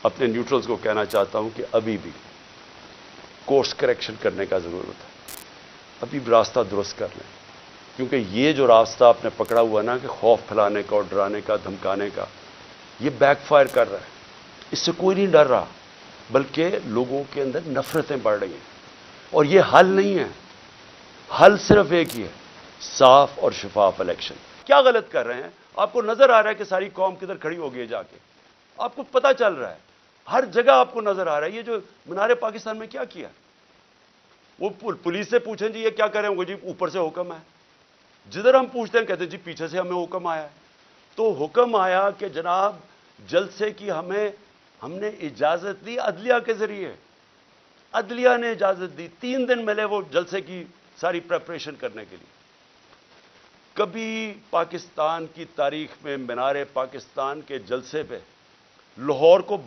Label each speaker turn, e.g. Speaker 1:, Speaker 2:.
Speaker 1: اپنے نیوٹرلز کو کہنا چاہتا ہوں کہ ابھی بھی کورس کریکشن کرنے کا ضرورت ہے، ابھی بھی راستہ درست کر لیں، کیونکہ یہ جو راستہ آپ نے پکڑا ہوا نا کہ خوف پھیلانے کا اور ڈرانے کا، دھمکانے کا، یہ بیک فائر کر رہا ہے۔ اس سے کوئی نہیں ڈر رہا، بلکہ لوگوں کے اندر نفرتیں بڑھ رہی ہیں، اور یہ حل نہیں ہے۔ حل صرف ایک ہی ہے، صاف اور شفاف الیکشن۔ کیا غلط کر رہے ہیں؟ آپ کو نظر آ رہا ہے کہ ساری قوم کدھر کھڑی ہو گئی ہے جا کے، آپ کو پتہ چل رہا ہے، ہر جگہ آپ کو نظر آ رہا ہے۔ یہ جو مینار پاکستان میں کیا وہ پولیس سے پوچھیں جی یہ کیا کریں گے، جی اوپر سے حکم ہے۔ جدھر ہم پوچھتے ہیں کہتے ہیں جی پیچھے سے ہمیں حکم آیا ہے۔ تو حکم آیا کہ جناب جلسے کی ہم نے اجازت دی عدلیہ کے ذریعے، عدلیہ نے اجازت دی، 3 دن ملے وہ جلسے کی ساری پریپریشن کرنے کے لیے۔ کبھی پاکستان کی تاریخ میں مینار پاکستان کے جلسے پہ لاہور کو